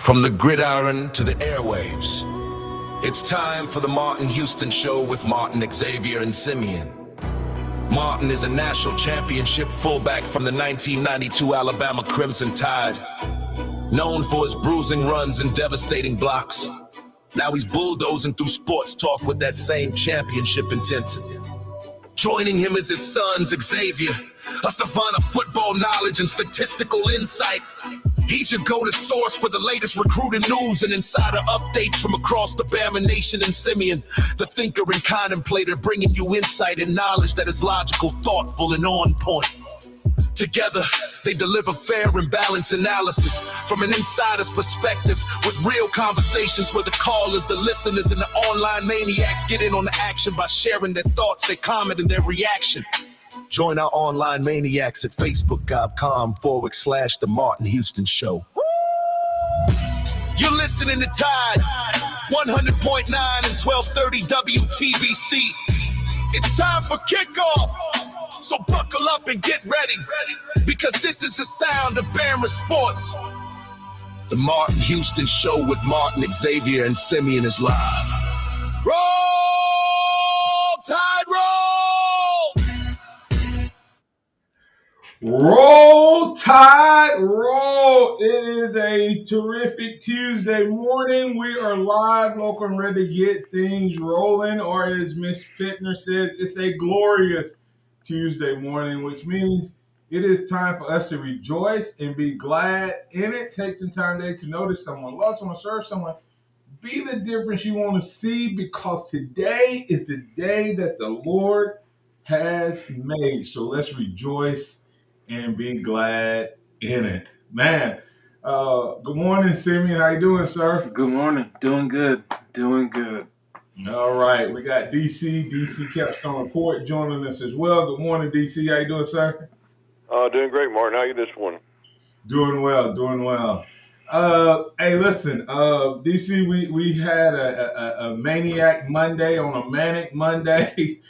From the gridiron to the airwaves, it's time for the Martin Houston Show with Martin, Xavier, and Simeon. Martin is a national championship fullback from the 1992 Alabama Crimson Tide, known for his bruising runs and devastating blocks. Now he's bulldozing through sports talk with that same championship intensity. Joining him is his son, Xavier, a savant of football knowledge and statistical insight. He's your go-to source for the latest recruiting news and insider updates from across the Bama Nation. And Simeon, the thinker and contemplator, bringing you insight and knowledge that is logical, thoughtful, and on point. Together, they deliver fair and balanced analysis from an insider's perspective with real conversations where the callers, the listeners, and the online maniacs get in on the action by sharing their thoughts, their comment, and their reaction. Join our online maniacs at facebook.com/The Martin Houston Show. You're listening to Tide 100.9 and 1230 WTBC. It's time for kickoff. So buckle up and get ready, because this is the sound of Bama sports. The Martin Houston Show with Martin, Xavier, and Simeon is live. Roll, Tide, roll! Roll Tide, roll. It is a terrific Tuesday morning. We are live, local, and ready to get things rolling. Or as Miss Pittner says, it's a glorious Tuesday morning, which means it is time for us to rejoice and be glad in it. Take some time today to notice someone, love someone, serve someone. Be the difference you want to see, because today is the day that the Lord has made. So let's rejoice and be glad in it. Man, good morning, Simeon. How you doing, sir? Good morning. Doing good. All right. We got DC Capstone Report joining us as well. Good morning, DC. How you doing, sir? Doing great, Martin. How are you this morning? Doing well. Hey, listen, DC, we had a Maniac Monday on a Manic Monday.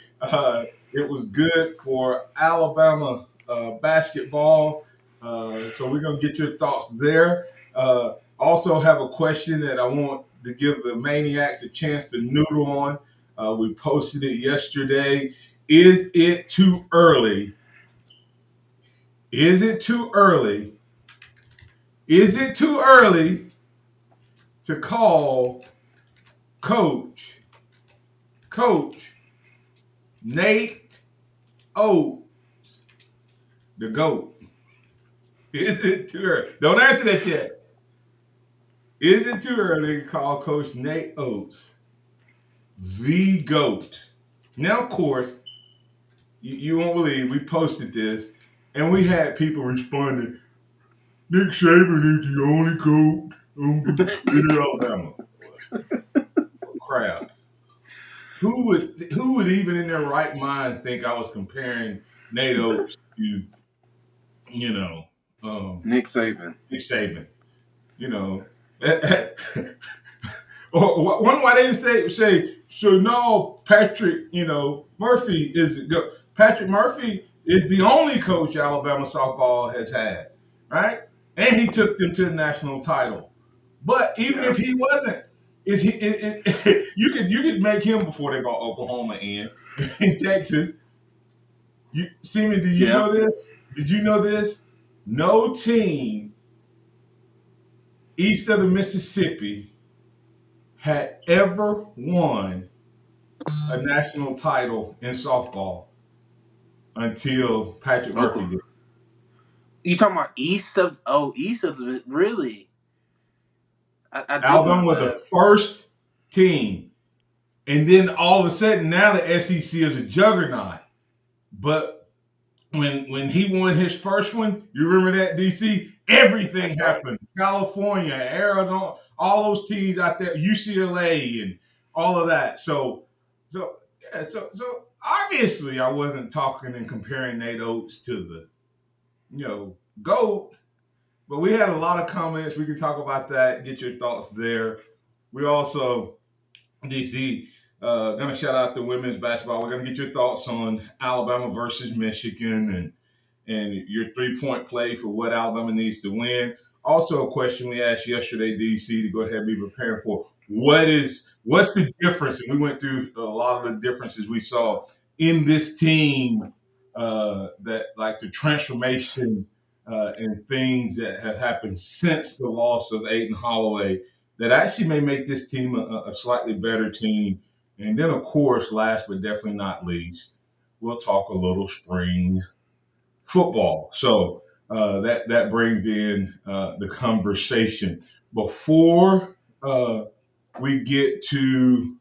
It was good for Alabama basketball. So we're going to get your thoughts there. Also have a question that I want to give the Maniacs a chance to noodle on. We posted it yesterday. Is it too early? Is it too early to call Coach Nate Oates the GOAT? Is it too early? Don't answer that yet. Is it too early to call Coach Nate Oates the GOAT? Now, of course, you won't believe we posted this, and we had people responding, Nick Saban is the only GOAT in Alabama. Crap. Who would even in their right mind think I was comparing Nate Oates to, Nick Saban. Or one why they didn't say so. No, Patrick, Murphy is Patrick Murphy is the only coach Alabama softball has had, right? And he took them to the national title. But even if he wasn't, you could make him before they brought Oklahoma in Texas. Seaman, do you know this? Did you know this? No team east of the Mississippi had ever won a national title in softball until Patrick Murphy did. You talking about east of the really? Alabama was the first team, and then all of a sudden now the SEC is a juggernaut. But when he won his first one, you remember that, DC? Everything happened. California, Arizona, all those teams out there, UCLA, and all of that. So obviously I wasn't talking and comparing Nate Oates to the, GOAT. But we had a lot of comments. We can talk about that. Get your thoughts there. We also, DC, going to shout out the women's basketball. We're going to get your thoughts on Alabama versus Michigan and your 3-point play for what Alabama needs to win. Also, a question we asked yesterday, DC, to go ahead and be prepared for. What's the difference? And we went through a lot of the differences we saw in this team, that like the transformation and things that have happened since the loss of Aiden Holloway that actually may make this team a slightly better team. And then, of course, last but definitely not least, we'll talk a little spring football. So that brings in the conversation. Before we get to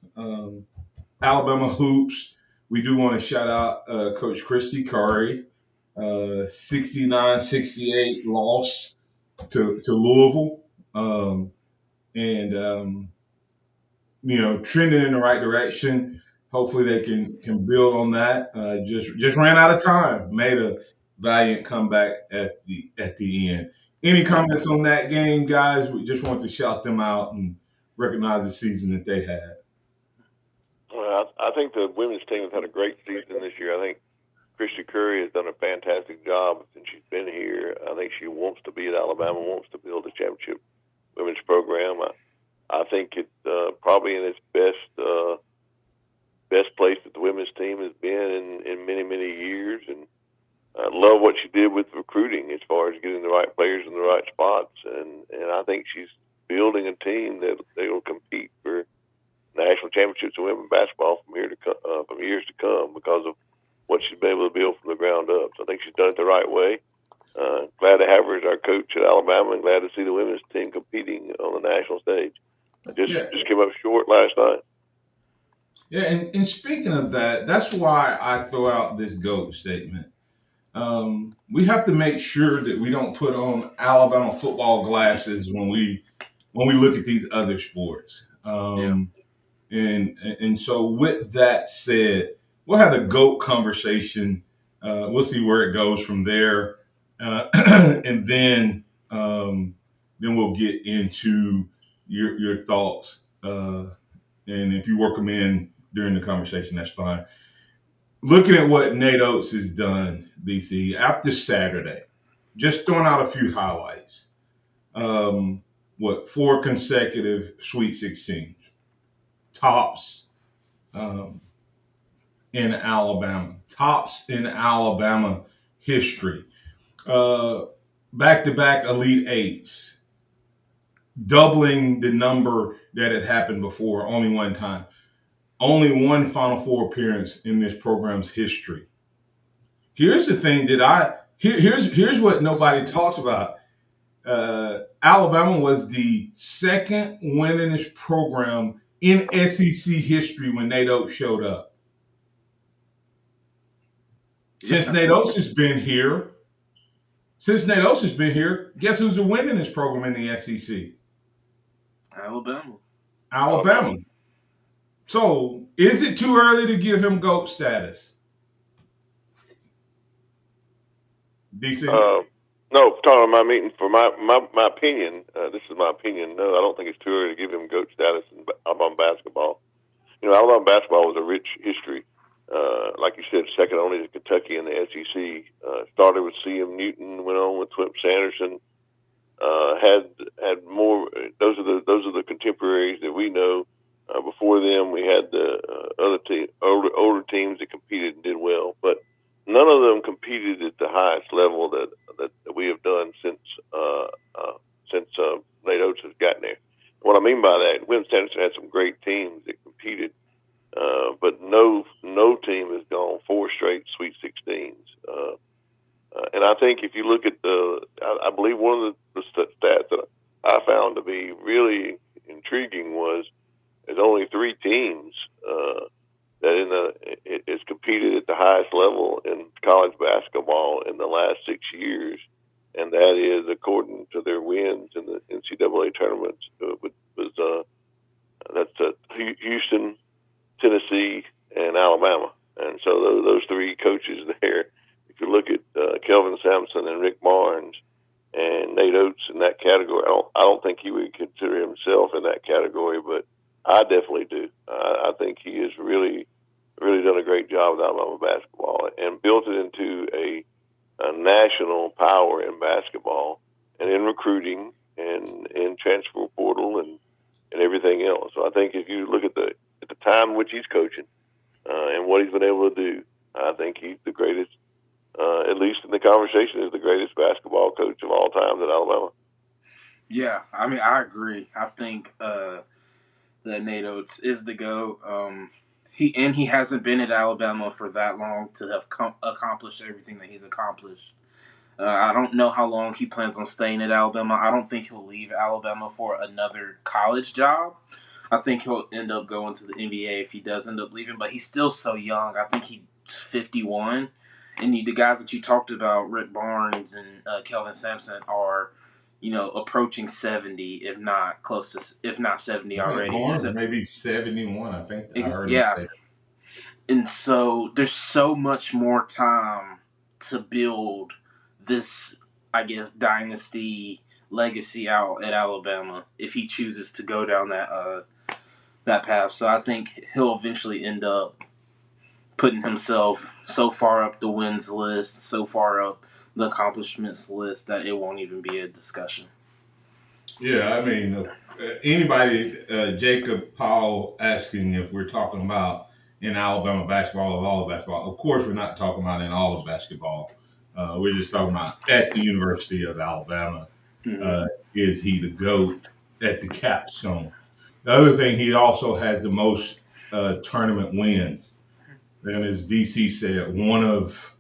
Alabama hoops, we do want to shout out Coach Christy Curry, 69-68 loss to Louisville. And trending in the right direction. Hopefully they can build on that. Just ran out of time. Made a valiant comeback at the end. Any comments on that game, guys? We just want to shout them out and recognize the season that they had. Well, I think the women's team has had a great season this year. I think Christy Curry has done a fantastic job since she's been here. I think she wants to be at Alabama, wants to build a championship women's program. I think it's probably in its best place that the women's team has been in many, many years. And I love what she did with recruiting as far as getting the right players in the right spots. And I think she's building a team that they will compete for national championships in women's basketball from years to come because of what she's been able to build from the ground up. So I think she's done it the right way. Glad to have her as our coach at Alabama, and glad to see the women's team competing on the national stage. Just came up short last night. Yeah, and speaking of that, that's why I throw out this GOAT statement. We have to make sure that we don't put on Alabama football glasses when we look at these other sports. And so with that said, we'll have the GOAT conversation. We'll see where it goes from there, and then we'll get into your thoughts. And if you work them in during the conversation, that's fine. Looking at what Nate Oates has done, BC, after Saturday, just throwing out a few highlights. 4 consecutive Sweet 16 tops in Alabama history. Back-to-back Elite Eights, doubling the number that had happened before, only one time. Only one Final Four appearance in this program's history. Here's the thing here's what nobody talks about. Alabama was the second winningest program in SEC history when Nate Oates showed up. Since Nate Oates has been here, guess who's the winningest program in the SEC? Alabama. So, is it too early to give him GOAT status? DC? No, Tom, I mean, for my opinion, this is my opinion. No, I don't think it's too early to give him GOAT status in Alabama basketball. Alabama basketball was a rich history. Like you said, second only to Kentucky in the SEC. Started with C.M. Newton, went on with Flip Sanderson. Had more. Those are the contemporaries that we know. Before them, we had the older teams that competed and did well, but none of them competed at the highest level that we have done since Nate Oates has gotten there. What I mean by that, Flip Sanderson had some great teams that competed. But no team has gone 4 straight Sweet 16s. And I think if you look at I believe one of the stats that I found to be really intriguing was there's only 3 teams that is competed at the highest level in college basketball in the last 6 years, and that is according to their wins in the NCAA tournaments. That's Houston, Tennessee, and Alabama. And so those 3 coaches there, if you look at Kelvin Sampson and Rick Barnes and Nate Oates in that category, I don't think he would consider himself in that category, but I definitely do. I think he has really, really done a great job with Alabama basketball and built it into a national power in basketball. and in recruiting and in transfer portal and everything else. So I think if you look at the time in which he's coaching and what he's been able to do, I think he's the greatest. At least in the conversation, is the greatest basketball coach of all time at Alabama. Yeah, I mean, I agree. I think that Nate Oates is the GOAT. He hasn't been at Alabama for that long to have accomplished everything that he's accomplished. I don't know how long he plans on staying at Alabama. I don't think he'll leave Alabama for another college job. I think he'll end up going to the NBA if he does end up leaving, but he's still so young. I think he's 51. And the guys that you talked about, Rick Barnes and Kelvin Sampson, are, approaching 70, if not close to, if not 70 I think already. Barnes So, maybe 71. I think I heard him yeah. say. And so there's so much more time to build this, I guess, dynasty legacy out at Alabama if he chooses to go down that path. So I think he'll eventually end up putting himself so far up the wins list, so far up the accomplishments list that it won't even be a discussion. Yeah, I mean, anybody, Jacob Powell asking if we're talking about in Alabama basketball or all of basketball. Of course, we're not talking about in all of basketball. We're just talking about at the University of Alabama. Mm-hmm. Is he the GOAT at the capstone? The other thing, he also has the most tournament wins. And as DC said, one of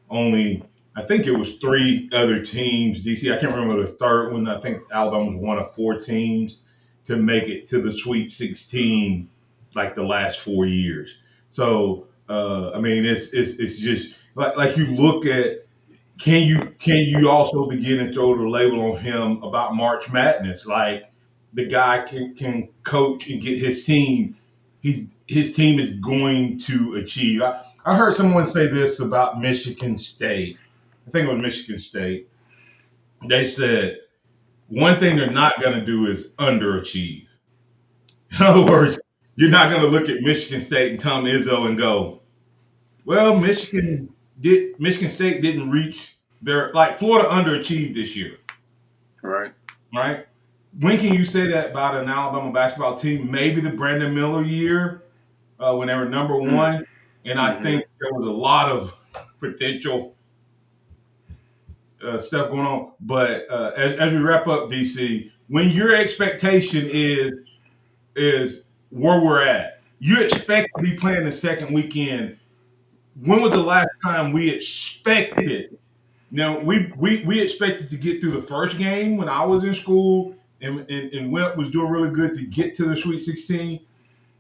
only, I think it was three other teams. DC, I can't remember the third one. I think Alabama was one of four teams to make it to the Sweet 16 like the last 4 years. So I mean, it's just like you look at. Can you also begin to throw the label on him about March Madness? Like the guy can coach and get his team. His team is going to achieve. I heard someone say this about Michigan State. I think it was Michigan State. They said one thing they're not going to do is underachieve. In other words, you're not going to look at Michigan State and Tom Izzo and go, well, Michigan State didn't reach their, like Florida underachieved this year, Right. right? When can you say that about an Alabama basketball team? Maybe the Brandon Miller year when they were number one, and I Mm-hmm. think there was a lot of potential stuff going on. But as we wrap up, DC, when your expectation is where we're at, you expect to be playing the second weekend. When was the last time we expected? Now we expected to get through the first game when I was in school and Wimp was doing really good to get to the Sweet 16,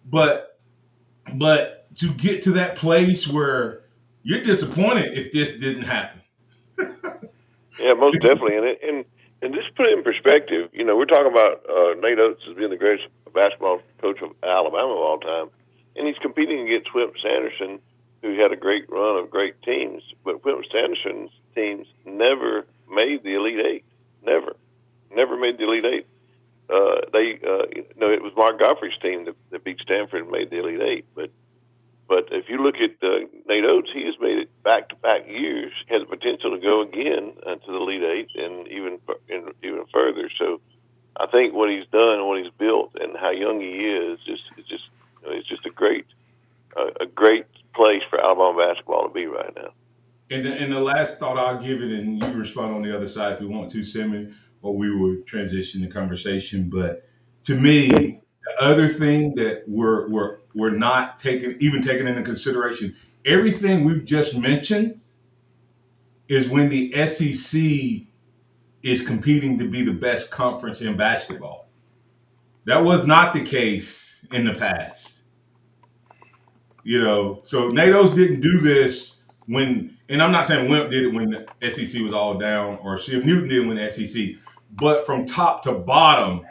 but to get to that place where you're disappointed if this didn't happen. Yeah, most definitely. And just put it in perspective, we're talking about Nate Oates as being the greatest basketball coach of Alabama of all time, and he's competing against Wimp Sanderson, who had a great run of great teams. But Wimp Sanderson's teams never made the Elite Eight. Never made the Elite Eight. It was Mark Goffrey's team that beat Stanford and made the Elite Eight. But if you look at Nate Oates, he has made it back-to-back years. Has the potential to go again to the Elite Eight and even further. So I think what he's done and what he's built and how young he is it's just a great place for Alabama basketball to be right now. And the last thought I'll give it, and you respond on the other side if you want to, Simon, or we will transition the conversation. But to me, the other thing that we're not taking into consideration, everything we've just mentioned is when the SEC is competing to be the best conference in basketball. That was not the case in the past. So Nate Oates didn't do this and I'm not saying Wimp did it when the SEC was all down or Steve Newton did it when the SEC, but from top to bottom,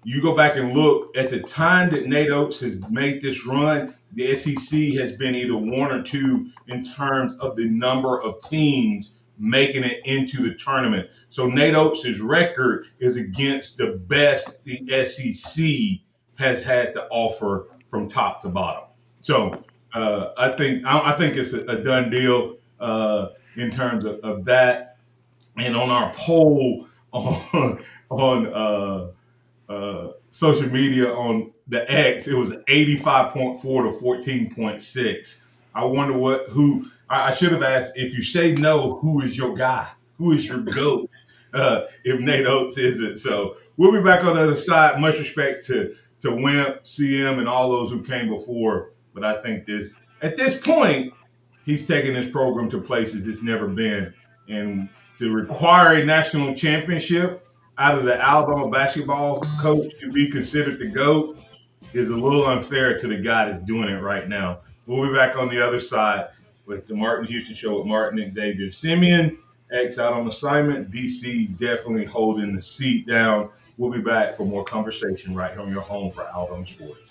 you go back and look at the time that Nate Oates has made this run, the SEC has been either one or two in terms of the number of teams making it into the tournament. So Nate Oates' record is against the best the SEC has had to offer from top to bottom. So I think it's a done deal in terms of that. And on our poll on social media on the X, it was 85.4 to 14.6. I wonder I should have asked, if you say no, who is your guy? Who is your GOAT? If Nate Oates isn't. So we'll be back on the other side. Much respect to Wimp, CM, and all those who came before. But I think at this point, he's taking this program to places it's never been. And to require a national championship out of the Alabama basketball coach to be considered the GOAT is a little unfair to the guy that's doing it right now. We'll be back on the other side with the Martin Houston Show with Martin and Xavier. Simeon, X out on assignment. DC definitely holding the seat down. We'll be back for more conversation right here on your home for Alabama Sports.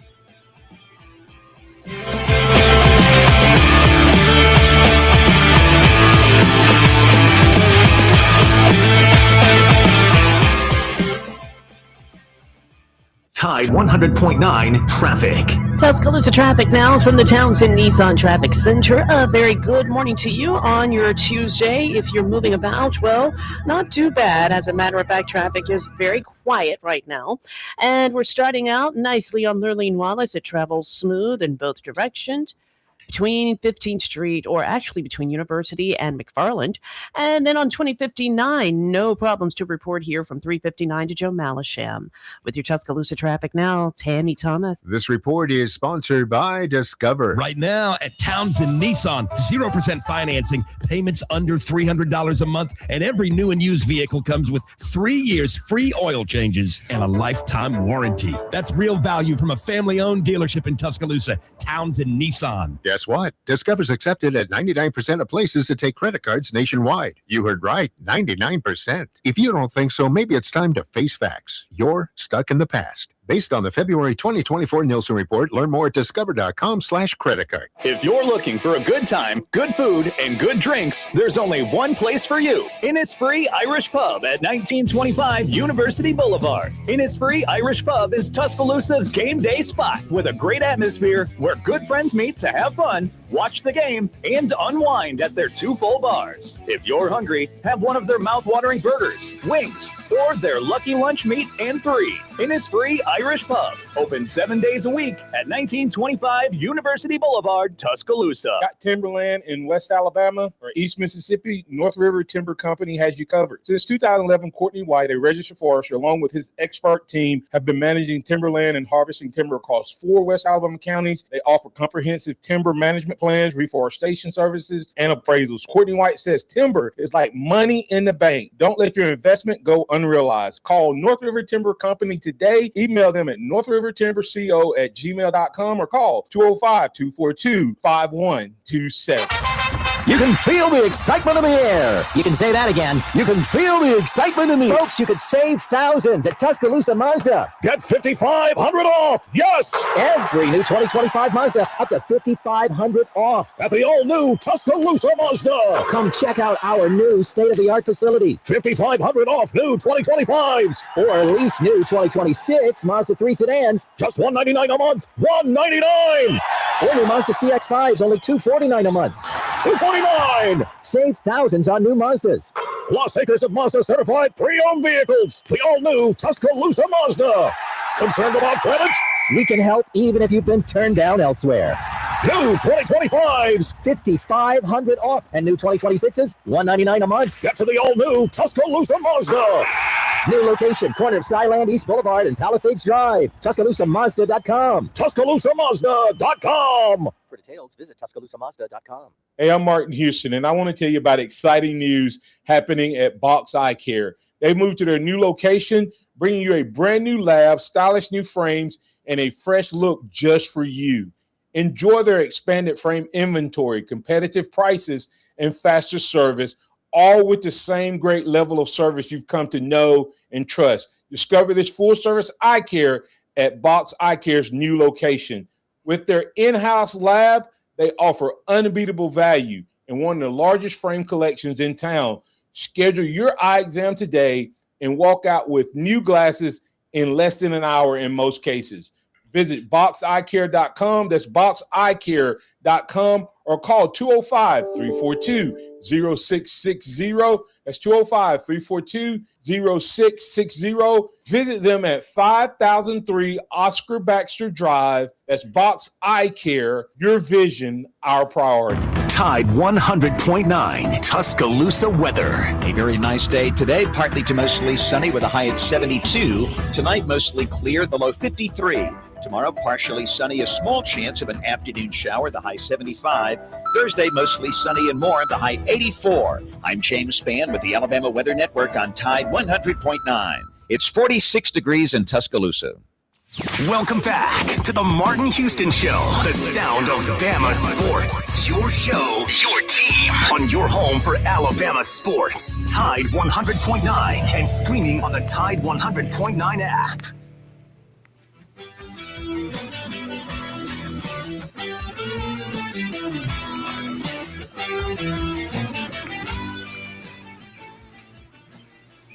Tide 100.9 traffic. Tuscaloosa traffic now from the Townsend Nissan Traffic Center. A very good morning to you on your Tuesday. If you're moving about, well, not too bad. As a matter of fact, traffic is very quiet right now. And we're starting out nicely on Lurleen Wallace. It travels smooth in both directions between 15th Street, or actually between University and McFarland. And then on 2059, no problems to report here from 359 to Joe Malisham. With your Tuscaloosa traffic now, Tammy Thomas. This report is sponsored by Discover. Right now at Townsend Nissan, 0% financing, payments under $300 a month, and every new and used vehicle comes with 3 years free oil changes and a lifetime warranty. That's real value from a family-owned dealership in Tuscaloosa, Townsend Nissan. Guess what? Discover's accepted at 99% of places that take credit cards nationwide. You heard right, 99%. If you don't think so, maybe it's time to face facts. You're stuck in the past. Based on the February 2024 Nielsen report, learn more at discover.com/credit card. If you're looking for a good time, good food, and good drinks, there's only one place for you. Innisfree Irish Pub at 1925 University Boulevard. Innisfree Irish Pub is Tuscaloosa's game day spot with a great atmosphere where good friends meet to have fun, watch the game, and unwind at their 2 full bars. If you're hungry, have one of their mouth-watering burgers, wings, or their lucky lunch meat and 3. Innisfree Irish Pub, open 7 days a week at 1925 University Boulevard, Tuscaloosa. Got timberland in West Alabama or East Mississippi? North River Timber Company has you covered. Since 2011, Courtney White, a registered forester, along with his expert team, have been managing timberland and harvesting timber across 4 West Alabama counties. They offer comprehensive timber management plans, reforestation services, and appraisals. Courtney White says timber is like money in the bank. Don't let your investment go unrealized. Call North River Timber Company today. Email them at northrivertimberco@gmail.com or call 205-242-5127. You can feel the excitement in the air. You can say that again. You can feel the excitement in the air. Folks, you could save thousands at Tuscaloosa Mazda. Get $5,500 off. Yes. Every new 2025 Mazda up to $5,500 off. At the all-new Tuscaloosa Mazda. Come check out our new state-of-the-art facility. $5,500 off new 2025s. Or lease new 2026 Mazda 3 sedans. Just $199 a month. $199. Or new Mazda CX-5s, only $249 a month. $249. Save thousands on new Mazdas. Plus acres of Mazda certified pre-owned vehicles. The all-new Tuscaloosa Mazda. Concerned about credit? We can help even if you've been turned down elsewhere. New 2025s. $5,500 off. And new 2026s, $199 a month. Get to the all-new Tuscaloosa Mazda. New location, corner of Skyland, East Boulevard, and Palisades Drive. TuscaloosaMazda.com. TuscaloosaMazda.com. For details, visit TuscaloosaMazda.com. Hey, I'm Martin Houston, and I want to tell you about exciting news happening at Box Eye Care. They moved to their new location, bringing you a brand new lab, stylish new frames, and a fresh look just for you. Enjoy their expanded frame inventory, competitive prices, and faster service, all with the same great level of service you've come to know and trust. Discover this full-service eye care at Box Eye Care's new location. With their in-house lab, they offer unbeatable value and one of the largest frame collections in town. Schedule your eye exam today and walk out with new glasses in less than an hour in most cases. Visit boxeyecare.com. That's boxeyecare.com, or call 205-342-0660. That's 205-342-0660. Visit them at 5003 Oscar Baxter Drive. That's Box Eye Care. Your vision, our priority. Tide 100.9 Tuscaloosa weather. A very nice day today, partly to mostly sunny with a high at 72. Tonight, mostly clear, the low 53. Tomorrow, partially sunny, a small chance of an afternoon shower, the high 75. Thursday, mostly sunny and warm, the high 84. I'm James Spann with the Alabama Weather Network on Tide 100.9. It's 46 degrees in Tuscaloosa. Welcome back to the Martin Houston Show, the sound of Bama sports. Your show, your team, on your home for Alabama sports. Tide 100.9 and streaming on the Tide 100.9 app.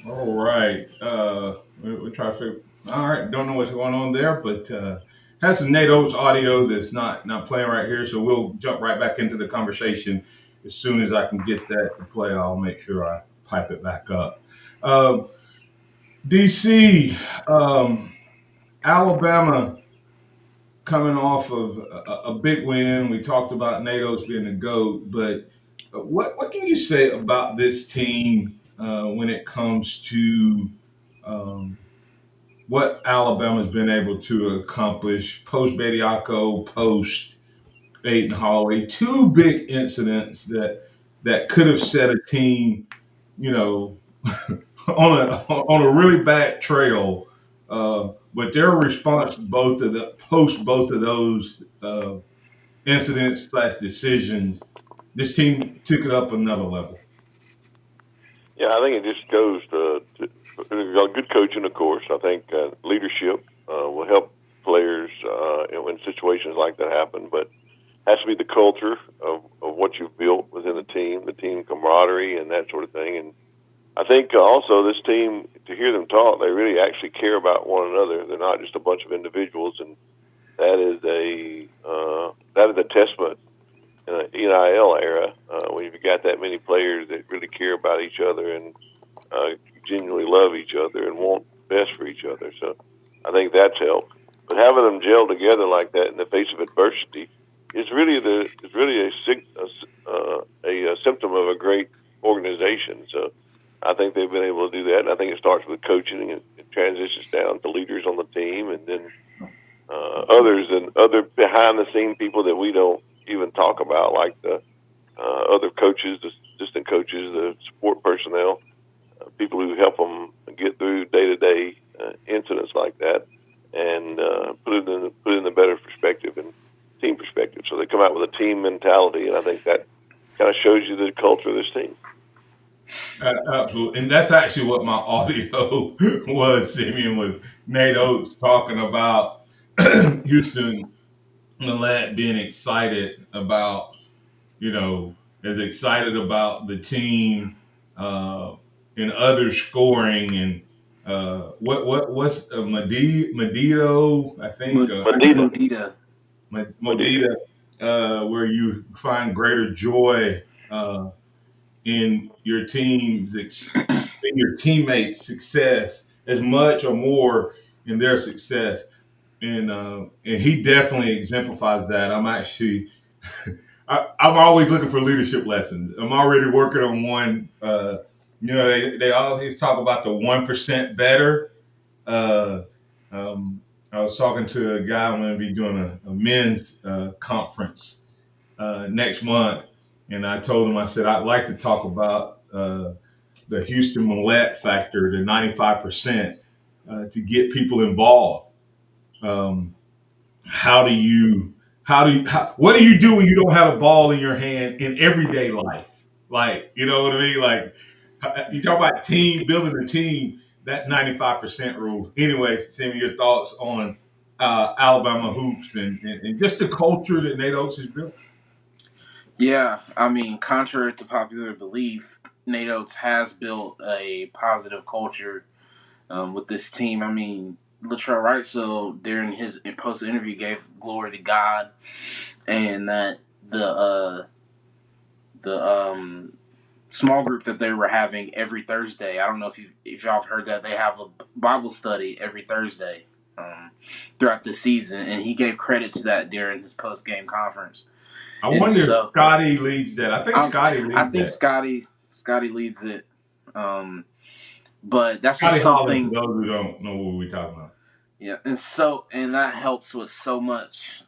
All right. We'll try to figure. All right. Don't know what's going on there, but has some Nate Oates audio that's not playing right here. So we'll jump right back into the conversation as soon as I can get that to play. I'll make sure I pipe it back up. DC, Alabama coming off of a big win. We talked about Nate Oates being the GOAT, but what can you say about this team when it comes to what Alabama's been able to accomplish post Bediako, post Aiden Holloway? Two big incidents that could have set a team, on a really bad trail. But their response to both of those incidents / decisions, this team took it up another level. Yeah, I think it just goes to good coaching, of course. I think leadership will help players when situations like that happen, but it has to be the culture of what you've built within the team camaraderie and that sort of thing. And I think also this team, to hear them talk, they really actually care about one another. They're not just a bunch of individuals, and that is a testament in an NIL era when you've got that many players that really care about each other and genuinely love each other and want the best for each other. So I think that's helped. But having them gel together like that in the face of adversity is really a symptom of a great organization. So I think they've been able to do that, and I think it starts with coaching and it transitions down to leaders on the team, and then others and other behind-the-scene people that we don't even talk about, like the other coaches, the assistant coaches, the support personnel, people who help them get through day-to-day incidents like that, and put it in a better perspective and team perspective. So they come out with a team mentality, and I think that kind of shows you the culture of this team. Absolutely. And that's actually what my audio was, Simeon, was Nate Oates talking about Houston Millette being excited about, as excited about the team and others scoring. And what's Medito, I think. Medita, where you find greater joy in your teammates' success as much or more in their success, and he definitely exemplifies that. I'm always looking for leadership lessons. I'm already working on one. They always talk about the 1% better. I was talking to a guy. I'm going to be doing a men's conference next month. And I told him, I said, I'd like to talk about the Houston Millette factor, the 95%, to get people involved. What do you do when you don't have a ball in your hand in everyday life? Like, you know what I mean? Like, you talk about building a team, that 95% rule. Anyway, send me your thoughts on Alabama hoops and just the culture that Nate Oates has built. Yeah, I mean, contrary to popular belief, Nate Oates has built a positive culture with this team. I mean, Latrell Wright, during his post interview, gave glory to God, and that the small group that they were having every Thursday. I don't know if y'all have heard that they have a Bible study every Thursday throughout the season, and he gave credit to that during his post game conference. I And wonder if so Scotty leads that. I think Scotty I leads think that. Scotty leads it. But that's Scotty just Holland, for something. those who don't know what we're talking about. Yeah, and that helps with so much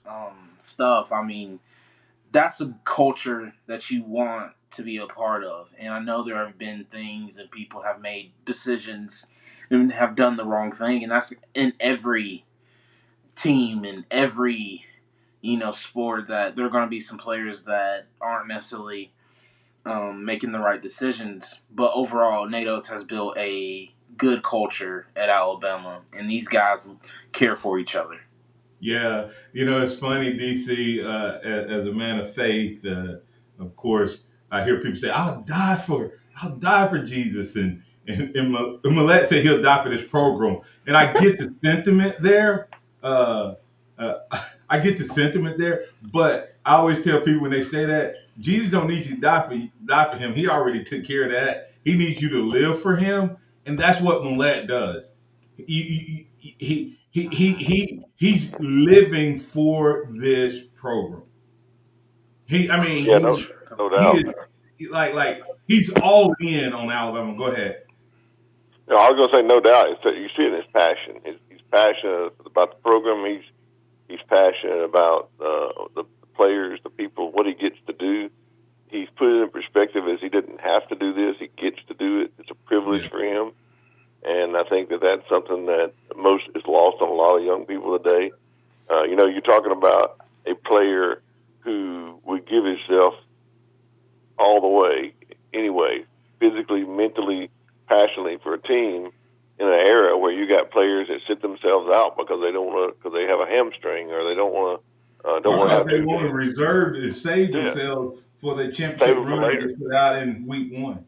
stuff. I mean, that's a culture that you want to be a part of. And I know there have been things and people have made decisions and have done the wrong thing, and that's in every team in every sport, that there are going to be some players that aren't necessarily making the right decisions. But overall, Nate Oates has built a good culture at Alabama, and these guys care for each other. Yeah, it's funny, DC, as a man of faith, of course, I hear people say, I'll die for Jesus. And Millette said he'll die for this program. And I get the sentiment there. Uh, uh, I get the sentiment there, but I always tell people when they say that, Jesus don't need you to die for him. He already took care of that. He needs you to live for him. And that's what Millette does. He's living for this program. Yeah, no He doubt. is like he's all in on Alabama. Go ahead. No, I was going to say no doubt. You see it in his passion. He's passionate about the program. He's passionate about the players, the people, what he gets to do. He's put it in perspective as he didn't have to do this. He gets to do it. It's a privilege for him. And I think that that's something that most is lost on a lot of young people today. You're talking about a player who would give himself all the way anyway, physically, mentally, passionately for a team in an era where you got players that sit themselves out because they don't want to, because they have a hamstring or they don't want to have They two want to games. reserve and save themselves for the Save championship them for run later. they put out in week 1.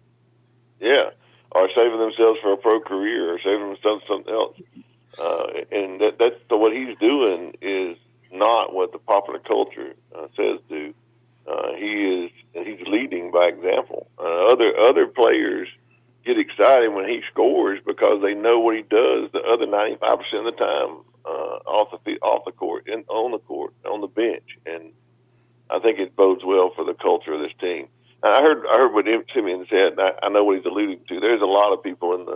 Yeah, or saving themselves for a pro career, or saving themselves for something else. And that's so what he's doing is not what the popular culture says do. He's leading by example. Other players get excited when he scores because they know what he does the other 95% of the time off the court, on the court, on the bench, and I think it bodes well for the culture of this team. I heard what Simeon said. And I know what he's alluding to. There's a lot of people in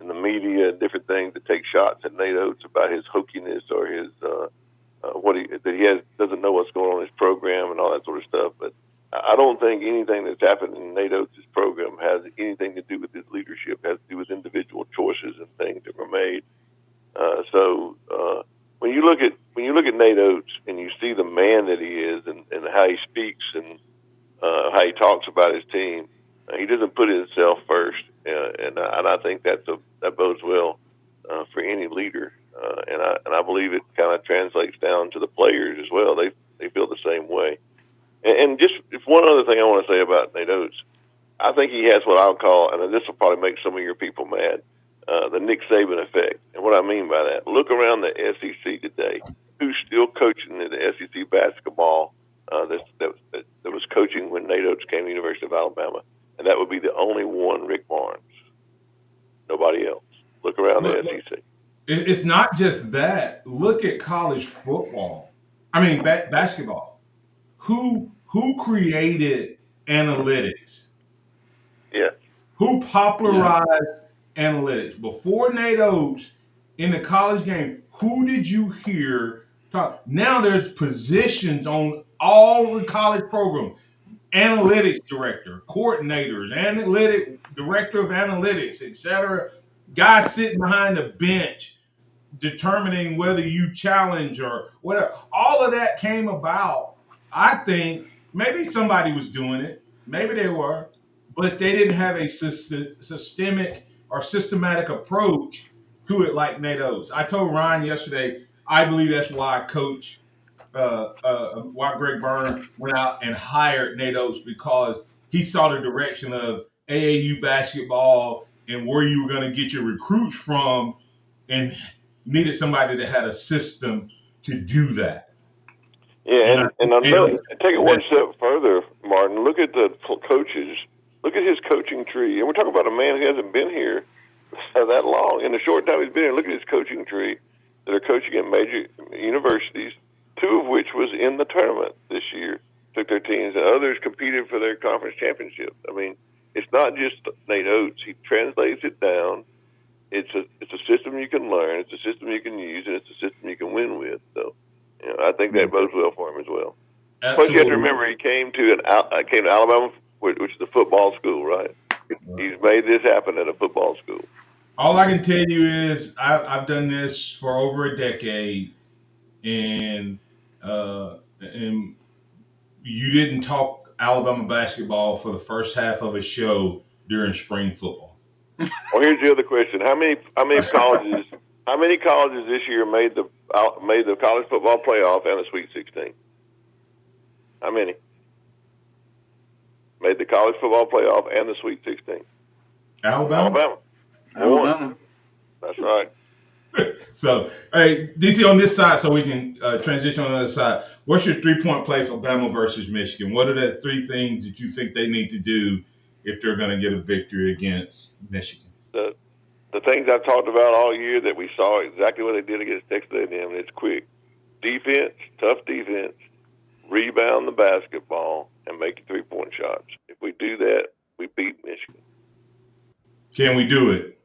the media and different things that take shots at Nate Oates about his hokiness or his doesn't know what's going on in his program and all that sort of stuff. But I don't think anything that's happened in Nate Oates' program has anything to do with his leadership. It has to do with individual choices and things that were made. So when you look at Nate Oates and you see the man that he is and how he speaks and how he talks about his team, he doesn't put himself first, and I think that bodes well for any leader. And I believe it kind of translates down to the players as well. They feel the same way. And just if one other thing I want to say about Nate Oates, I think he has what I'll call, and this will probably make some of your people mad, the Nick Saban effect. And what I mean by that, look around the SEC today. Who's still coaching in the SEC basketball that was coaching when Nate Oates came to the University of Alabama? And that would be the only one, Rick Barnes. Nobody else. Look around the SEC. It's not just that. Look at college football. I mean, basketball. Who created analytics? Yeah. Who popularized analytics? Before Nate Oates in the college game, who did you hear talk? Now there's positions on all the college programs. Analytics director, coordinators, analytic director of analytics, etc. Guys sitting behind the bench determining whether you challenge or whatever. All of that came about. I think maybe somebody was doing it. Maybe they were, but they didn't have a systemic or systematic approach to it like Nate Oates. I told Ryan yesterday, I believe that's why why Greg Byrne went out and hired Nate Oates, because he saw the direction of AAU basketball and where you were going to get your recruits from, and needed somebody that had a system to do that. Yeah, and take it one step further, Martin. Look at the coaches. Look at his coaching tree. And we're talking about a man who hasn't been here that long. In the short time he's been here, look at his coaching tree that are coaching at major universities, two of which was in the tournament this year, took their teams, and others competed for their conference championship. I mean, it's not just Nate Oates. He translates it down. It's a system you can learn. It's a system you can use, and it's a system you can win with. So, I think that bodes well for him as well. Absolutely. Plus, you have to remember he came to Alabama, which is the football school, right? He's made this happen at a football school. All I can tell you is I've done this for over a decade, and you didn't talk Alabama basketball for the first half of a show during spring football. Well, here's the other question: How many colleges this year made the college football playoff and the Sweet 16? How many made the college football playoff and the Sweet 16? Alabama. One. That's right. So, hey, DC, on this side, so we can transition on the other side. What's your 3-point play for Bama versus Michigan? What are the 3 things that you think they need to do if they're going to get a victory against Michigan? The things I've talked about all year that we saw exactly what they did against Texas A&M, and it's quick. Defense, tough defense, rebound the basketball, and make 3-point shots. If we do that, we beat Michigan. Can we do it?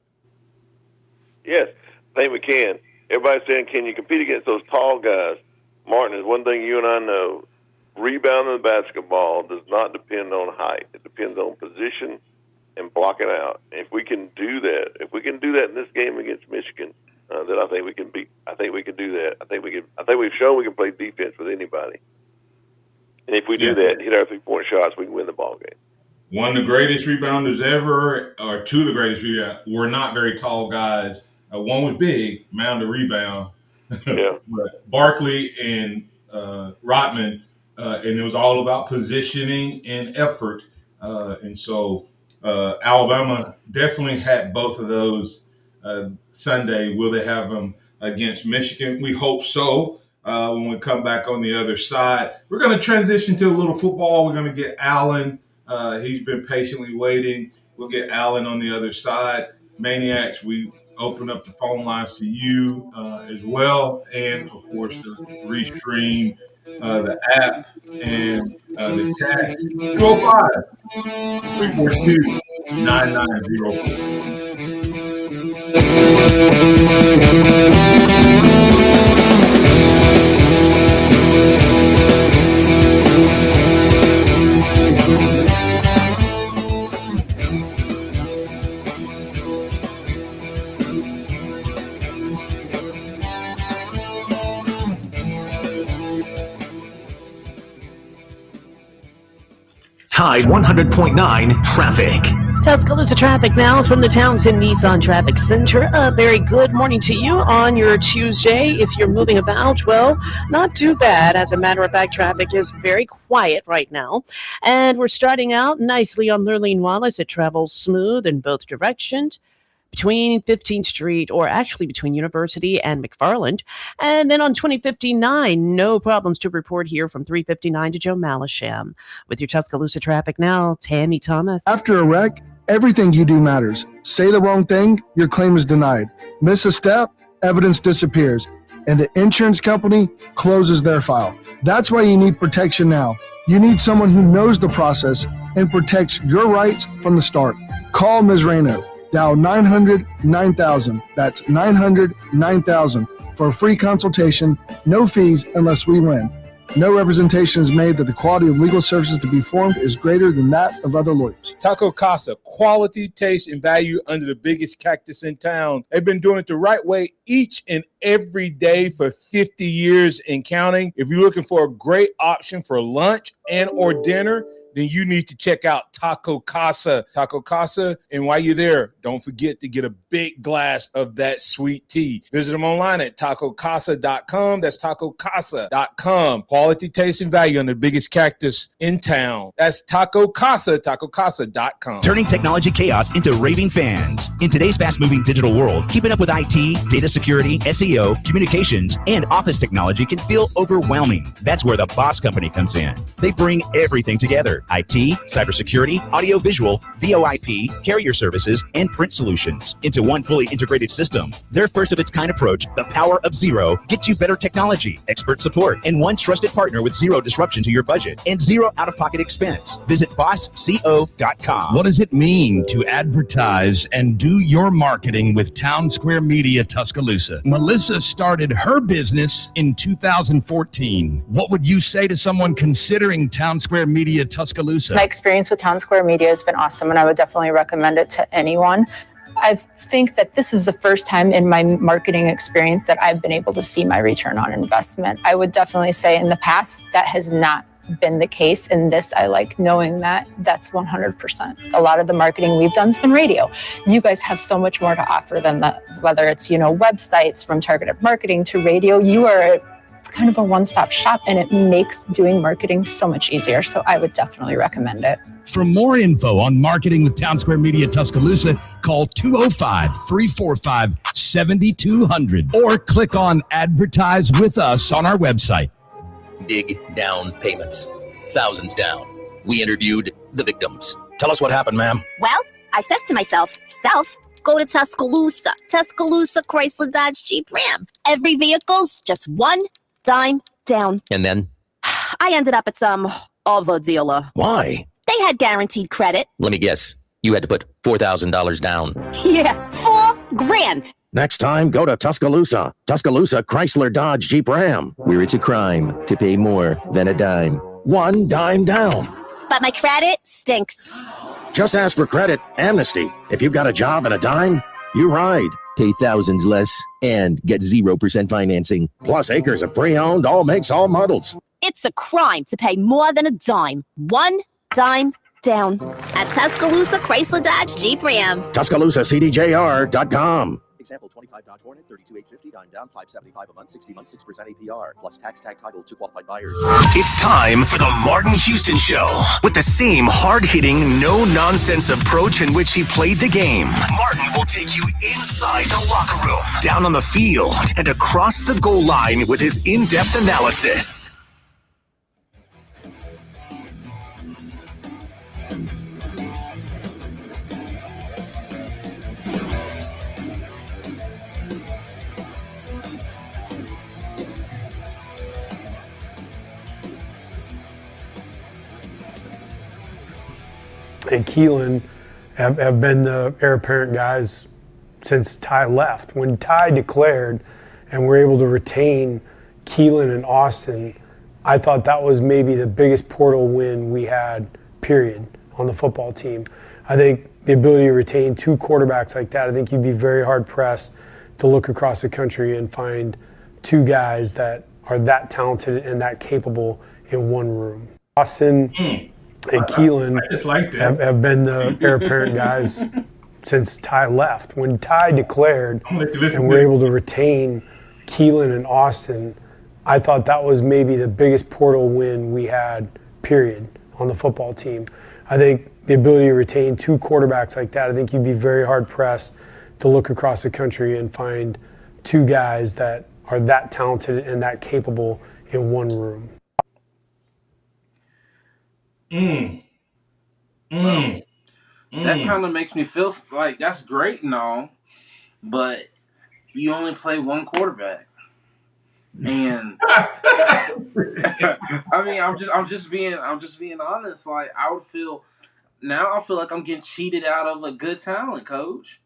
Yes, I think we can. Everybody's saying, can you compete against those tall guys? Martin, there's one thing you and I know. Rebounding the basketball does not depend on height. It depends on position and blocking out. If we can do that, in this game against Michigan, then I think we can beat. I think we can do that. I think we've shown we can play defense with anybody. And if we do that, hit our 3-point shots, we can win the ball game. One of the greatest rebounders ever, or two of the greatest rebounders, were not very tall guys. One was big, mound to rebound. Yeah. But Barkley and Rodman, and it was all about positioning and effort. And so Alabama definitely had both of those Sunday. Will they have them against Michigan? We hope so. When we come back on the other side, we're going to transition to a little football. We're going to get Allen. He's been patiently waiting. We'll get Allen on the other side. Maniacs, we open up the phone lines to you as well. And, of course, the restream, the app, and the chat. 205-342-9904. Tide 100.9 traffic. Tuscaloosa traffic now from the Townsend Nissan Traffic Center. A very good morning to you on your Tuesday. If you're moving about, well, not too bad. As a matter of fact, traffic is very quiet right now. And we're starting out nicely on Lurleen Wallace. It travels smooth in both directions between 15th Street, or actually between University and McFarland. And then on 2059, no problems to report here from 359 to Joe Malisham. With your Tuscaloosa traffic now, Tammy Thomas. After a wreck, everything you do matters. Say the wrong thing, your claim is denied. Miss a step, evidence disappears, and the insurance company closes their file. That's why you need protection now. You need someone who knows the process and protects your rights from the start. Call Ms. Reno. Dial 900-9000. That's 900-9000 for a free consultation, no fees unless we win. No representation is made that the quality of legal services to be formed is greater than that of other lawyers. Taco Casa, quality, taste, and value under the biggest cactus in town. They've been doing it the right way each and every day for 50 years and counting. If you're looking for a great option for lunch and or dinner, then you need to check out Taco Casa. Taco Casa, and while you're there, don't forget to get a big glass of that sweet tea. Visit them online at tacocasa.com. That's tacocasa.com. Quality, taste, and value on the biggest cactus in town. That's Taco Casa, tacocasa.com. Turning technology chaos into raving fans. In today's fast-moving digital world, keeping up with IT, data security, SEO, communications, and office technology can feel overwhelming. That's where the Boss Company comes in. They bring everything together: IT, cybersecurity, audio-visual, VoIP, carrier services, and print solutions into one fully integrated system. Their first-of-its-kind approach, the power of zero, gets you better technology, expert support, and one trusted partner with zero disruption to your budget and zero out-of-pocket expense. Visit bossco.com. What does it mean to advertise and do your marketing with Town Square Media Tuscaloosa? Melissa started her business in 2014. What would you say to someone considering Town Square Media Tuscaloosa? My experience with Town Square Media has been awesome, and I would definitely recommend it to anyone. I think that this is the first time in my marketing experience that I've been able to see my return on investment. I would definitely say in the past that has not been the case. In this, I like knowing that that's 100%. A lot of the marketing we've done has been radio. You guys have so much more to offer than that, whether it's, websites, from targeted marketing to radio. You are kind of a one-stop shop, and it makes doing marketing so much easier. So I would definitely recommend it. For more info on marketing with Town Square Media Tuscaloosa, call 205-345-7200 or click on Advertise with Us on our website. Big down payments. Thousands down. We interviewed the victims. Tell us what happened, ma'am. Well, I says to myself, go to Tuscaloosa. Tuscaloosa Chrysler Dodge Jeep Ram. Every vehicle's just one dime down. And then? I ended up at some other dealer. Why? They had guaranteed credit. Let me guess. You had to put $4,000 down. Yeah, $4,000. Next time, go to Tuscaloosa. Tuscaloosa Chrysler Dodge Jeep Ram, where it's a crime to pay more than a dime. One dime down. But my credit stinks. Just ask for credit amnesty. If you've got a job and a dime, you ride. Pay thousands less and get 0% financing. Plus acres of pre-owned, all makes, all models. It's a crime to pay more than a dime. One dime down. At Tuscaloosa Chrysler Dodge Jeep Ram. TuscaloosaCDJR.com. Example 25 Dodge Hornet, 32,850, dime down, 575 a month, 60 months, 6% APR, plus tax tag title to qualified buyers. It's time for the Martin Houston Show. With the same hard-hitting, no-nonsense approach in which he played the game, Martin will take you inside the locker room, down on the field, and across the goal line with his in-depth analysis. And Keelan have been the heir apparent guys since Ty left. When Ty declared and we're able to retain Keelan and Austin, I thought that was maybe the biggest portal win we had, period, on the football team. I think the ability to retain two quarterbacks like that, I think you'd be very hard-pressed to look across the country and find two guys that are that talented and that capable in one room. Austin and Keelan have been the heir apparent guys since Ty left. When Ty declared and we're able to retain Keelan and Austin, I thought that was maybe the biggest portal win we had, period, on the football team. I think the ability to retain two quarterbacks like that, I think you'd be very hard-pressed to look across the country and find two guys that are that talented and that capable in one room. That kind of makes me feel like that's great and all, but you only play one quarterback. And I mean, I'm just being honest. Like I feel like I'm getting cheated out of a good talent, coach.